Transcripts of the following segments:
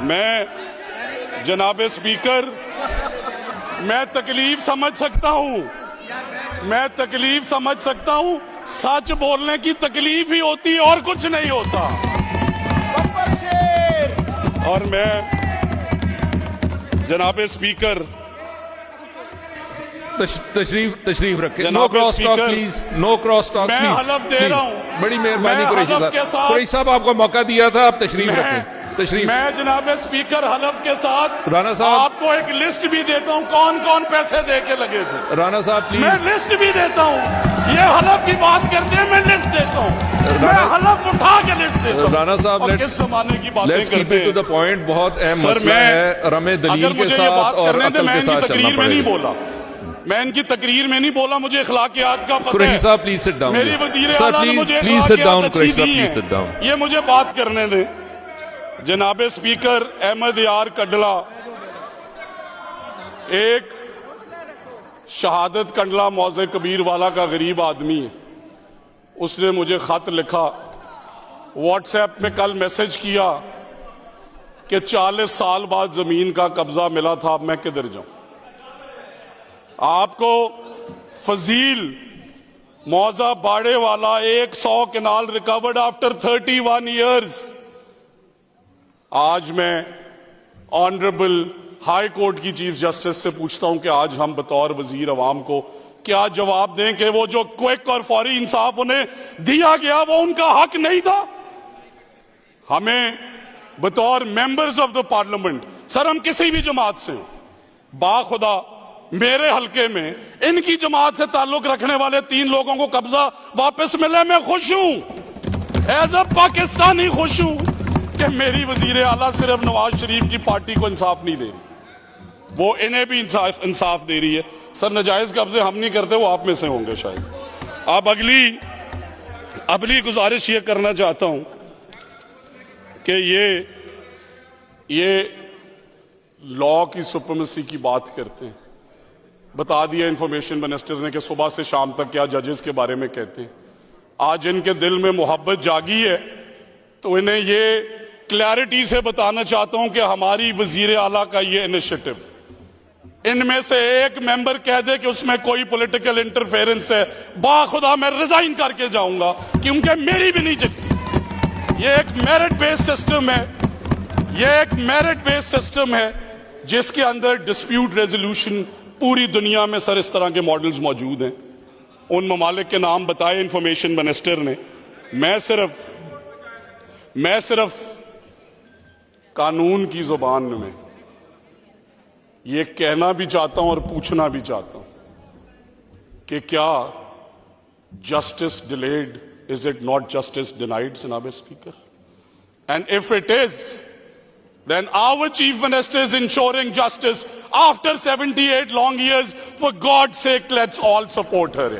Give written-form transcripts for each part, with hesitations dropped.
मैं जनाब स्पीकर, मैं तकलीफ समझ सकता हूं, मैं तकलीफ समझ सकता हूं। सच बोलने की तकलीफ ही होती है और कुछ नहीं होता। और मैं जनाब स्पीकर तशरीफ रखें। No cross talk please, no cross talk please. मैं हलफ दे रहा हूं, बड़ी मेहरबानी कुरैशी साहब, आपको मौका दिया था, आप तशरीफ रखें। तशरीफ। मैं जनाब स्पीकर हलफ के साथ राणा साहब आपको एक लिस्ट भी देता हूं कौन कौन पैसे दे के लगे थे। राणा साहब प्लीज। मैं लिस्ट भी देता हूं, ये हलफ की बात करते हैं, मैं लिस्ट देता हूं, मैं हलफ उठा के लिस्ट देता हूं। राणा साहब किस जमाने की बातें करते हैं। टू द पॉइंट, बहुत अहम मसला है, रमे दलील के साथ और अकल के साथ चलना पड़ेगा। मैं इनकी तकरीर में नहीं बोला, मुझे अखलाकियात का पता कुरैशी है। साहब प्लीज सिट डाउन। मेरी वजीर आला ने मुझे प्लीज सिट डाउन, अच्छी कुरैशी साहब दी प्लीज सिट डाउन। है, ये मुझे बात करने दें। जनाब स्पीकर, अहमद यार कंडला एक शहादत कंडला मौजे कबीर वाला का गरीब आदमी है। उसने मुझे खत लिखा, व्हाट्सएप में कल मैसेज किया कि 40 साल बाद जमीन का कब्जा मिला था, अब मैं किधर जाऊं। आपको फजील मौजा बाड़े वाला 100 केनाल रिकवर्ड आफ्टर 31 ईयर्स। आज मैं ऑनरेबल हाई कोर्ट की चीफ जस्टिस से पूछता हूं कि आज हम बतौर वजीर अवाम को क्या जवाब दें कि वो जो क्विक और फौरी इंसाफ उन्हें दिया गया वो उनका हक नहीं था। हमें बतौर members of the parliament, sir हम किसी भी जमात से हो, बाखुदा मेरे हलके में इनकी जमात से ताल्लुक रखने वाले 3 लोगों को कब्जा वापस मिले, मैं खुश हूं, एज अ पाकिस्तानी खुश हूं कि मेरी वजीर आला सिर्फ नवाज शरीफ की पार्टी को इंसाफ नहीं दे रही, वो इन्हें भी इंसाफ दे रही है। सर नजायज कब्जे हम नहीं करते, वो आप में से होंगे शायद। अब अगली गुजारिश ये करना चाहता हूं कि ये लॉ की सुप्रीमेसी की बात करते हैं। बता दिया इंफॉर्मेशन मिनिस्टर ने कि सुबह से शाम तक क्या जजेस के बारे में कहते हैं। आज इनके दिल में मोहब्बत जागी है तो इन्हें ये क्लैरिटी से बताना चाहता हूं कि हमारी वजीर आला का ये इनिशिएटिव, इनमें से एक मेंबर कह दे कि उसमें कोई पॉलिटिकल इंटरफेरेंस है, बाखुदा मैं रिजाइन करके जाऊंगा, क्योंकि मेरी भी नहीं चलती। ये एक मेरिट बेस्ड सिस्टम है, ये एक मेरिट बेस्ड सिस्टम है जिसके अंदर डिस्प्यूट रेजोल्यूशन पूरी दुनिया में सर इस तरह के मॉडल्स मौजूद हैं। उन ममालिक के नाम बताए इंफॉर्मेशन मिनिस्टर ने। मैं सिर्फ कानून की जुबान में ये कहना भी चाहता हूं और पूछना भी चाहता हूं कि क्या justice delayed is it not justice denied, जनाब speaker? And if it is, then our chief minister is ensuring justice after 78 long years. For God's sake, let's all support her.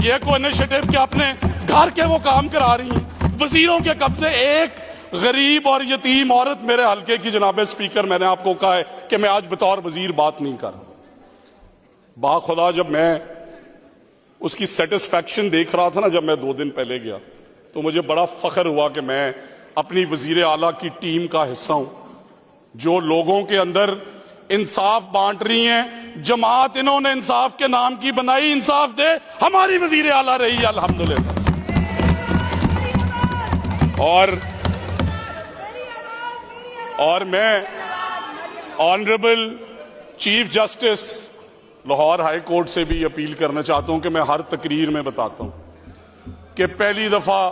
ये कोई इनिशिएटिव क्या अपने घर के वो काम करा रही हैं, वजीरों के कब्जे। एक गरीब और यतीम औरत मेरे हल्के की, जनाब स्पीकर, मैंने आपको कहा है कि मैं आज बतौर वजीर बात नहीं कर रहा। बाखुदा जब मैं उसकी सेटिस्फैक्शन देख रहा था ना, जब मैं 2 दिन पहले गया, तो मुझे बड़ा फख्र हुआ कि मैं अपनी वजीर आला की टीम का हिस्सा हूं, जो लोगों के अंदर इंसाफ बांट रही हैं। जमात इन्होंने इंसाफ के नाम की बनाई, इंसाफ दे हमारी वजीर आला रही है, अल्हम्दुलिल्लाह। और मैं honourable chief justice Lahore high court से भी अपील करना चाहता हूं कि मैं हर तकरीर में बताता हूं कि पहली दफा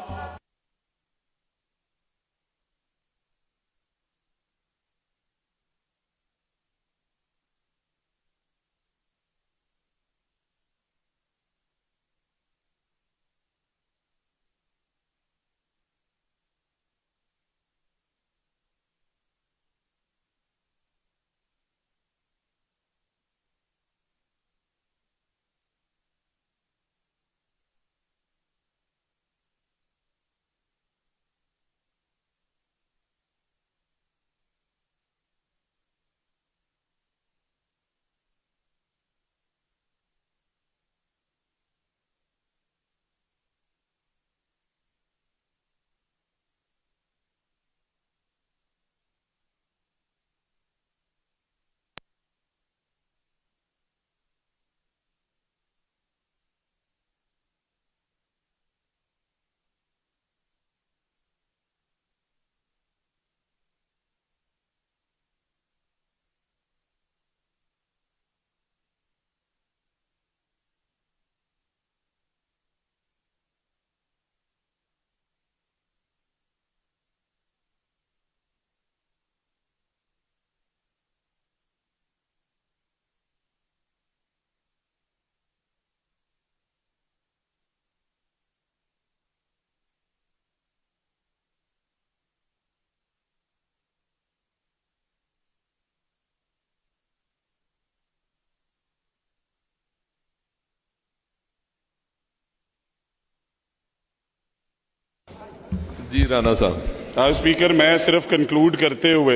जी राणा साहब। स्पीकर, मैं सिर्फ कंक्लूड करते हुए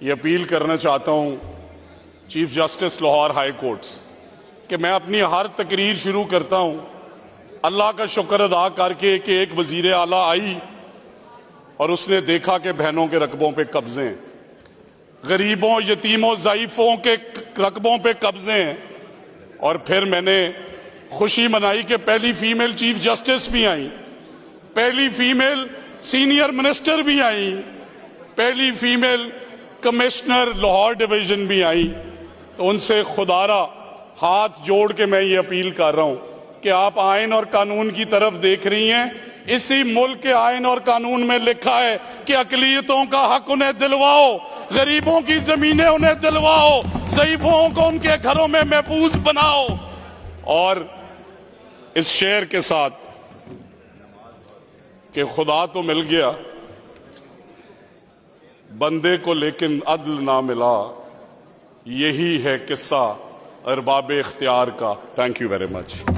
ये अपील करना चाहता हूं chief justice Lahore high courts कि मैं अपनी हर तकरीर शुरू करता हूं अल्लाह का शुक्र अदा करके कि एक वजीर आला आई और उसने देखा कि बहनों के रकबों पे कब्जे हैं, गरीबों, यतीमों, ज़ईफ़ों के रकबों पे कब्जे हैं। और फिर मैंने खुशी मनाई कि पहली फीमेल चीफ जस्टिस भी आई, पहली फीमेल सीनियर मिनिस्टर भी आई, पहली फीमेल कमिश्नर लाहौर डिवीजन भी आई। तो उनसे खुदारा हाथ जोड़ के मैं ये अपील कर रहा हूं कि आप आइन और कानून की तरफ देख रही हैं। इसी मुल्क के आइन और कानून में लिखा है कि अकलियतों का हक उन्हें दिलवाओ, गरीबों की जमीनें उन्हें दिलवाओ, ज़ईफ़ों को उनके घरों में महफूज बनाओ। और इस शेर के साथ कि खुदा तो मिल गया बंदे को लेकिन अदल ना मिला, यही है किस्सा अरबाब इख्तियार का। Thank you very much.